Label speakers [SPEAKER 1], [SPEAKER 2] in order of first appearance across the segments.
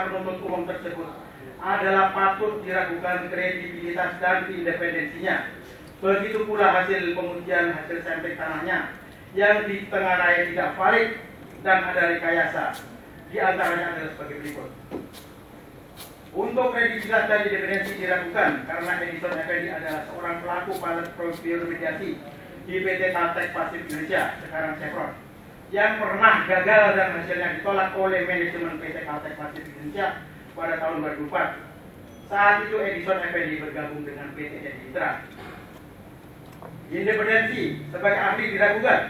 [SPEAKER 1] penuntut umum tersebut adalah patut diragukan kredibilitas dan independensinya. Begitu pula hasil pengujian hasil sampel tanahnya yang ditengarai tidak valid dan ada rekayasa. Di antaranya adalah sebagai berikut. Untuk kredibilitas dan independensi diragukan karena Edison Effendi adalah seorang pelaku bioremediasi di PT Caltex Pasif Indonesia, sekarang Chevron, yang pernah gagal dan hasilnya ditolak oleh manajemen PT Caltex Pasif Indonesia pada tahun 2004. Saat itu Edison Effendi bergabung dengan PT Editra. Independensi sebagai ahli diragukan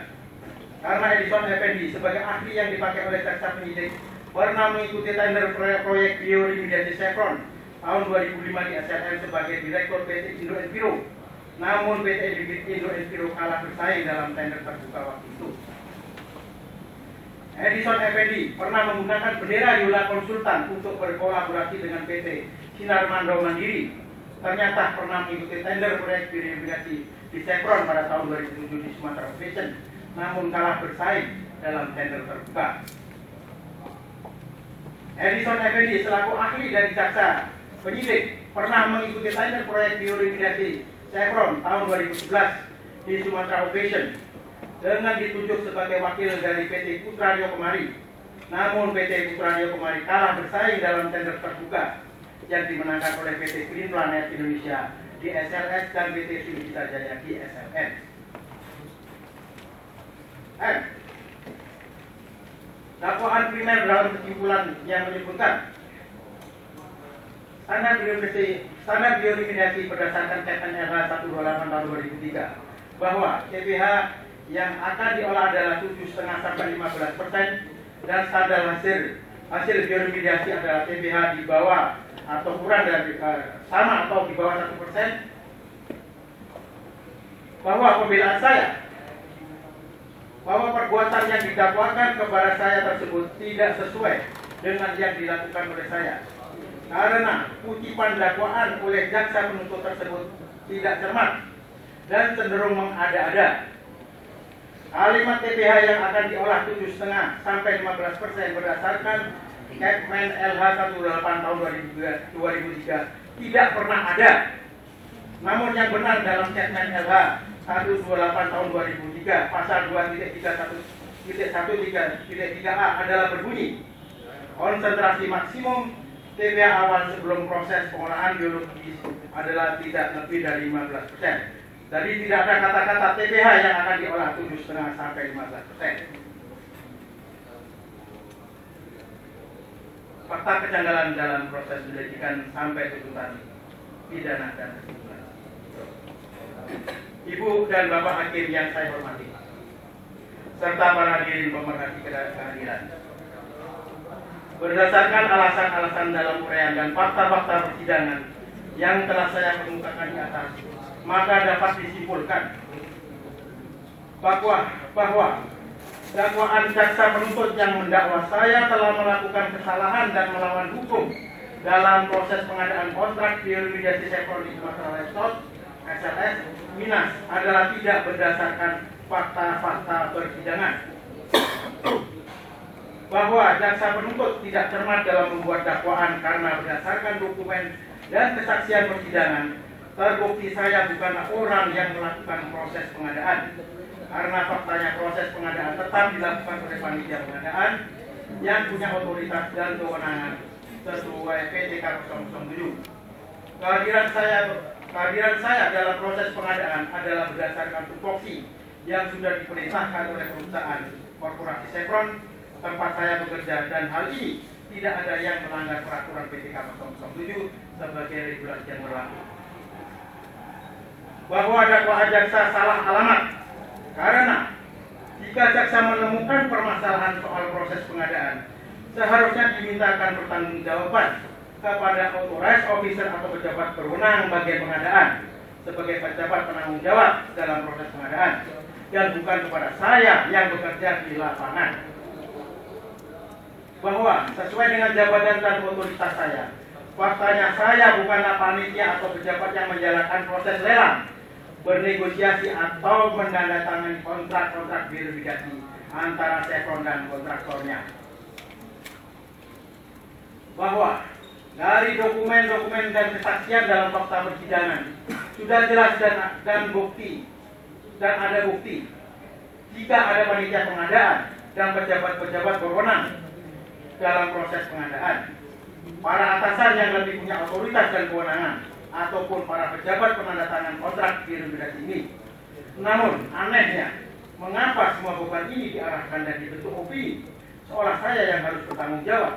[SPEAKER 1] karena Edison Effendi sebagai ahli yang dipakai oleh jaksa penyidik pernah mengikuti tender proyek bioremediasi Chevron tahun 2005 di SLM sebagai direktur PT Indo Enviro. Namun PT Indo Enviro kalah bersaing dalam tender terbuka waktu itu. Edison Effendi pernah menggunakan bendera Yola Konsultan untuk berkolaborasi dengan PT Sinar Mandau Mandiri. Ternyata pernah mengikuti tender proyek bioremediasi di Chevron pada tahun 2007 di Sumatera Basin, namun kalah bersaing dalam tender terbuka. Edison Effendi selaku ahli dari jaksa penyidik pernah mengikuti tender proyek bioremediasi Chevron tahun 2011 di Sumatera Basin dengan ditunjuk sebagai wakil dari PT Putra Rio Kemari. Namun PT Putra Rio Kemari kalah bersaing dalam tender terbuka yang dimenangkan oleh PT Green Planet Indonesia di SLS dan PT Sriwijaya Jaya di SLN. Dakwaan primer dalam kesimpulan yang menyebutkan standar bioremediasi berdasarkan Kemen LH 128 tahun 2003 bahwa TBH yang akan diolah adalah 7,5 sampai 15% dan standar hasil bioremediasi adalah TBH di bawah atau kurang dari sama atau di bawah 1%. Bahwa pembelaan saya bahwa perbuatan yang didakwakan kepada saya tersebut tidak sesuai dengan yang dilakukan oleh saya, karena kutipan dakwaan oleh jaksa penuntut tersebut tidak cermat dan cenderung mengada-ada. Kalimat TBH yang akan diolah 7,5 sampai 15% berdasarkan Kemen LH 128 tahun 2003 tidak pernah ada. Namun yang benar dalam Kemen LH 128 tahun 2003 pasal 2.31.1.3a adalah berbunyi konsentrasi maksimum TBH awal sebelum proses pengolahan biologis adalah tidak lebih dari 15%. Jadi tidak ada kata-kata TBH yang akan diolah 7,5 sampai 15%. Fakta kejanggalan dalam proses penyelidikan sampai tuntutan pidana dan kesimpulan. Ibu dan Bapak Hakim yang saya hormati, serta para hadirin pemerhati keadilan. Berdasarkan alasan-alasan dalam uraian dan fakta-fakta persidangan yang telah saya kemukakan di atas, maka dapat disimpulkan bahwa dakwaan jaksa penuntut yang mendakwa saya telah melakukan kesalahan dan melawan hukum dalam proses pengadaan kontrak bioremediasi Chevron di Sumatera Barat SLS Minas adalah tidak berdasarkan fakta-fakta persidangan. Bahwa jaksa penuntut tidak cermat dalam membuat dakwaan karena berdasarkan dokumen dan kesaksian persidangan, terbukti saya bukanlah orang yang melakukan proses pengadaan. Karena faktanya proses pengadaan tetap dilakukan oleh panitia pengadaan yang punya otoritas dan kewenangan sesuai PTK 007. Kehadiran saya dalam proses pengadaan adalah berdasarkan tupoksi yang sudah diperintahkan oleh perusahaan korporasi Chevron tempat saya bekerja, dan hal ini tidak ada yang melanggar peraturan PTK 007 sebagai regulasi yang berlaku. Bahwa dakwaan jaksa salah alamat karena jika jaksa menemukan permasalahan soal proses pengadaan, seharusnya dimintakan pertanggungjawaban kepada authorized officer atau pejabat berwenang bagian pengadaan sebagai pejabat penanggung jawab dalam proses pengadaan, dan bukan kepada saya yang bekerja di lapangan. Bahwa sesuai dengan jabatan dan otoritas saya, faktanya saya bukanlah panitia atau pejabat yang menjalankan proses lelang, bernegosiasi atau menandatangani kontrak-kontrak bioremediasi antara Chevron dan kontraktornya. bahwa dari dokumen-dokumen dan kesaksian dalam fakta persidangan sudah jelas dan ada bukti jika ada panitia pengadaan dan pejabat-pejabat berwenang dalam proses pengadaan, para atasan yang lebih punya otoritas dan kewenangan, ataupun para pejabat penandatangan kontrak di rekomendasi ini. Namun anehnya, mengapa semua beban ini diarahkan dan dibentuk opini seolah saya yang harus bertanggung jawab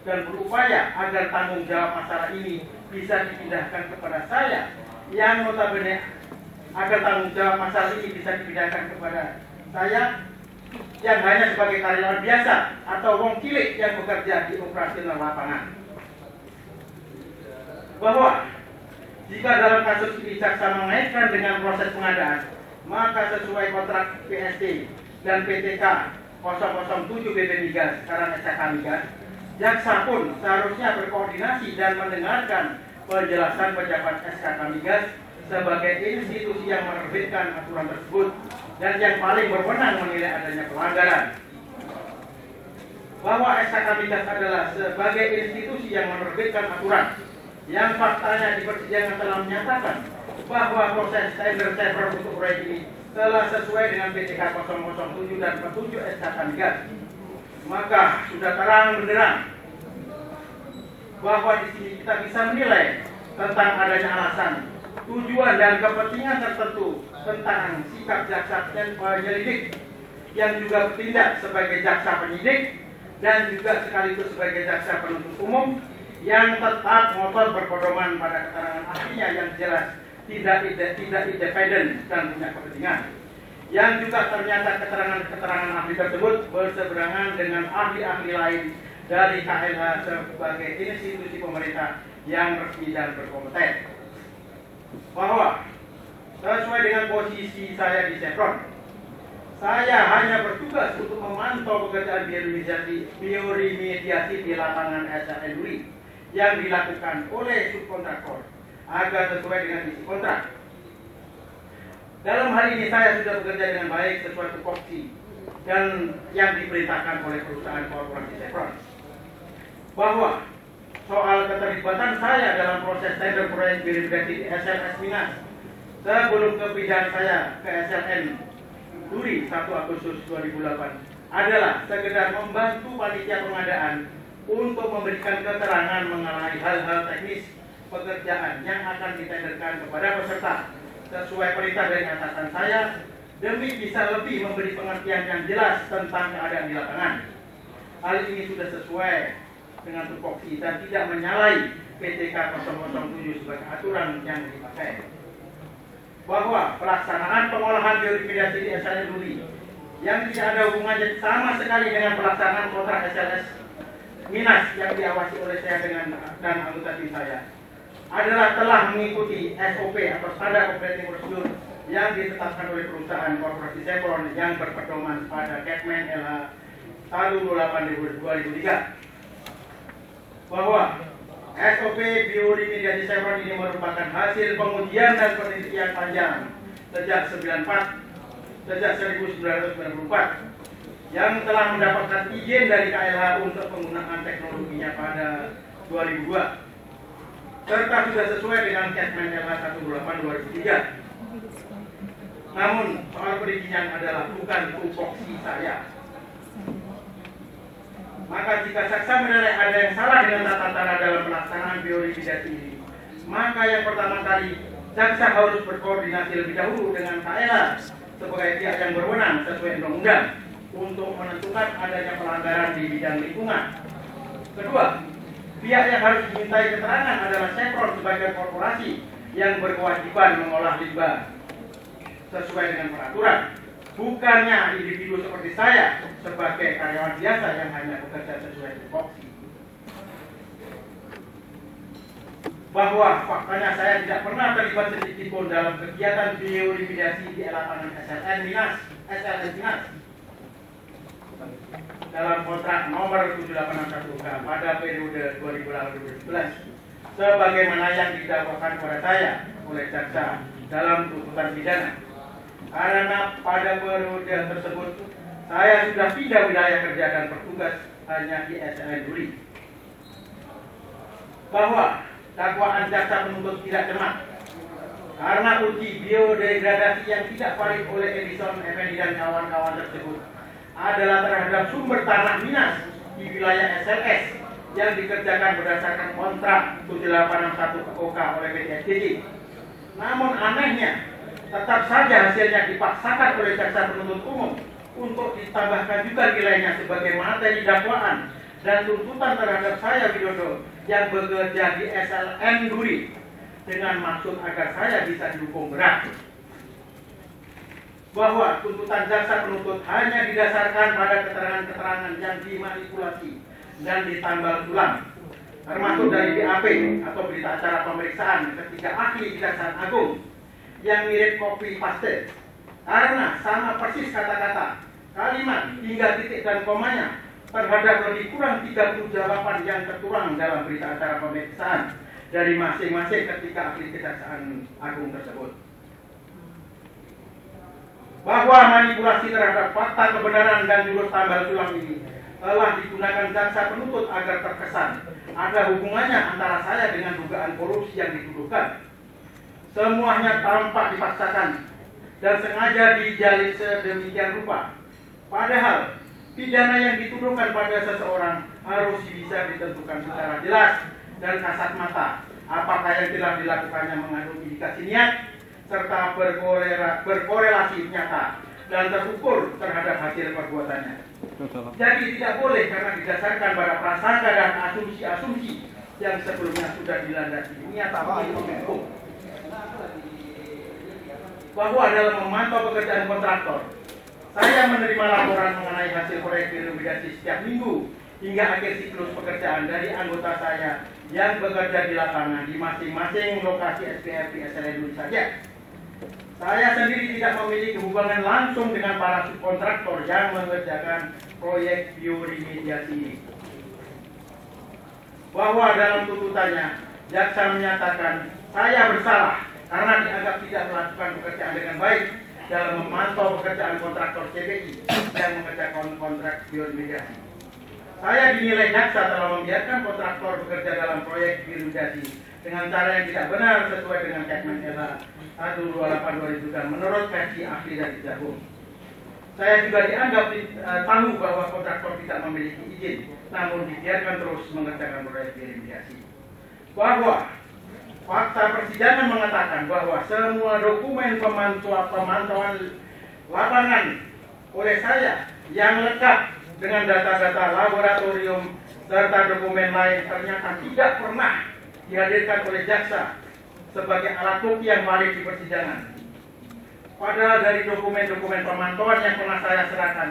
[SPEAKER 1] dan berupaya agar tanggung jawab masalah ini bisa dipindahkan kepada saya yang notabene agar tanggung jawab masalah ini bisa dipindahkan kepada saya yang hanya sebagai karyawan biasa atau wong cilik yang bekerja di operasional lapangan. Bahwa jika dalam kasus ini jaksa mengaitkan dengan proses pengadaan, maka sesuai kontrak PST dan PTK 007 BP Migas sekarang SK Migas, jaksa pun seharusnya berkoordinasi dan mendengarkan penjelasan pejabat SK Migas sebagai institusi yang menerbitkan aturan tersebut dan yang paling berwenang menilai adanya pelanggaran. Bahwa SK Migas adalah sebagai institusi yang menerbitkan aturan yang faktanya di persidangan telah menyatakan bahwa proses tender Chevron untuk proyek ini telah sesuai dengan PTK 007 dan petunjuk SK Migas, maka sudah terang benderang bahwa di sini kita bisa menilai tentang adanya alasan, tujuan dan kepentingan tertentu tentang sikap jaksa penyelidik yang juga bertindak sebagai jaksa penyidik dan juga sekaligus sebagai jaksa penuntut umum yang tetap ngotot berpedoman pada keterangan ahlinya yang jelas tidak independen dan punya kepentingan, yang juga ternyata keterangan ahli tersebut berseberangan dengan ahli-ahli lain dari KLH sebagai institusi pemerintah yang resmi dan berkompeten. Bahwa sesuai dengan posisi saya di Chevron, saya hanya bertugas untuk memantau pekerjaan bioremediasi di lapangan SLN Duri yang dilakukan oleh subkontraktor agar sesuai dengan isi kontrak. Dalam hal ini saya sudah bekerja dengan baik sesuai tupoksi dan yang diperintahkan oleh perusahaan korporasi Chevron. Bahwa soal keterlibatan saya dalam proses tender proyek bioremediasi di SLS Minas sebelum kepindahan saya ke SLN Duri 1 Agustus 2008 adalah sekedar membantu panitia pengadaan untuk memberikan keterangan mengenai hal-hal teknis pekerjaan yang akan ditenderkan kepada peserta sesuai perintah dari atasan saya demi bisa lebih memberi pengertian yang jelas tentang keadaan di lapangan. Hal ini sudah sesuai dengan tupoksi dan tidak menyalahi PTK 007 sebagai aturan yang dipakai. Bahwa pelaksanaan pengolahan bioremediasi di SLN Duri yang tidak ada hubungannya sama sekali dengan pelaksanaan kontrak SLS Minas yang diawasi oleh saya dan anggota tim saya adalah telah mengikuti SOP atau standar operating procedure yang ditetapkan oleh perusahaan korporasi Chevron yang berpedoman pada Kepmen LH 128/2003. Bahwa SOP bioremediasi Chevron ini merupakan hasil pengujian dan penelitian panjang sejak 1994 yang telah mendapatkan izin dari KLH untuk penggunaan teknologinya pada 2002 serta sudah sesuai dengan Kepmen LH 128/2003. Namun soal perizinan adalah bukan tupoksi saya. Maka jika jaksa menilai ada yang salah dengan tata cara dalam pelaksanaan bioremediasi ini, maka yang pertama kali jaksa harus berkoordinasi lebih dahulu dengan KLH sebagai pihak yang berwenang sesuai undang-undang untuk menentukan adanya pelanggaran di bidang lingkungan. Kedua, pihak yang harus dimintai keterangan adalah Chevron sebagai korporasi yang berkewajiban mengolah limbah sesuai dengan peraturan, bukannya individu seperti saya sebagai karyawan biasa yang hanya bekerja sesuai tupoksi. Bahwa faktanya saya tidak pernah terlibat sedikit pun dalam kegiatan bioremediasi di lapangan SLN Minas dalam kontrak nomor 7861K pada periode 2008-2011 sebagaimana yang didakwakan kepada saya oleh jaksa dalam tuntutan pidana. Karena pada periode tersebut saya sudah pindah wilayah kerja dan bertugas hanya di SLN Duri. bahwa dakwaan jaksa penuntut tidak cermat karena uji biodegradasi yang tidak valid oleh Edison Effendi dan kawan-kawan tersebut adalah terhadap sumber tanah Minas di wilayah SLS yang dikerjakan berdasarkan kontrak 7861 OK oleh PT SDG. Namun anehnya, tetap saja hasilnya dipaksakan oleh jaksa penuntut umum untuk ditambahkan juga nilainya sebagai materi dakwaan dan tuntutan terhadap saya Widodo yang bekerja di SLN Duri dengan maksud agar saya bisa dihukum berat. Bahwa tuntutan jaksa penuntut hanya didasarkan pada keterangan-keterangan yang dimanipulasi dan ditambal ulang, termasuk dari BAP atau berita acara pemeriksaan ketika ahli Kejaksaan Agung yang mirip copy paste karena sama persis kata-kata, kalimat hingga titik dan komanya terhadap lebih kurang 30 jawaban yang tertuang dalam berita acara pemeriksaan dari masing-masing ketika ahli Kejaksaan Agung tersebut. Bahwa manipulasi terhadap fakta kebenaran dan jurus tambal tulang ini telah digunakan jaksa penuntut agar terkesan ada hubungannya antara saya dengan dugaan korupsi yang dituduhkan. Semuanya tampak dipaksakan dan sengaja dijalin sedemikian rupa. Padahal pidana yang dituduhkan pada seseorang harus bisa ditentukan secara jelas dan kasat mata apakah yang telah dilakukannya mengandung indikasi niat serta berkorelasi nyata dan terukur terhadap hasil perbuatannya. Jadi tidak boleh karena didasarkan pada prasangka dan asumsi-asumsi yang sebelumnya sudah dilandasi nyata hukum. Bahwa dalam memantau pekerjaan kontraktor, saya menerima laporan mengenai hasil proyek irigasi setiap minggu hingga akhir siklus pekerjaan dari anggota saya yang bekerja di lapangan di masing-masing lokasi SPR di SLN dulu saja. Saya sendiri tidak memiliki hubungan langsung dengan para subkontraktor yang mengerjakan proyek bioremediasi ini. Bahwa dalam tuntutannya, jaksa menyatakan saya bersalah karena dianggap tidak melakukan pekerjaan dengan baik dalam memantau pekerjaan kontraktor CBI yang mengerjakan kontrak bioremediasi. Saya dinilai jaksa telah membiarkan kontraktor bekerja dalam proyek bioremediasi dengan cara yang tidak benar sesuai dengan Kepmen LH 128/2000 dan menurut versi ahli dari Jagung. Saya juga dianggap tahu bahwa kontraktor tidak memiliki izin, namun dibiarkan terus mengerjakan proyek bioremediasi. Bahwa fakta persidangan mengatakan bahwa semua dokumen pemantauan lapangan oleh saya yang lengkap dengan data-data laboratorium serta dokumen lain ternyata tidak pernah dihadirkan oleh jaksa sebagai alat bukti yang valid di persidangan. Padahal dari dokumen-dokumen pemantauan yang pernah saya serahkan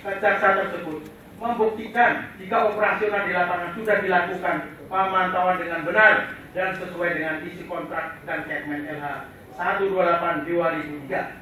[SPEAKER 1] ke jaksa tersebut membuktikan jika operasional di lapangan sudah dilakukan pemantauan dengan benar dan sesuai dengan isi kontrak dan Kepmen LH 128/2003.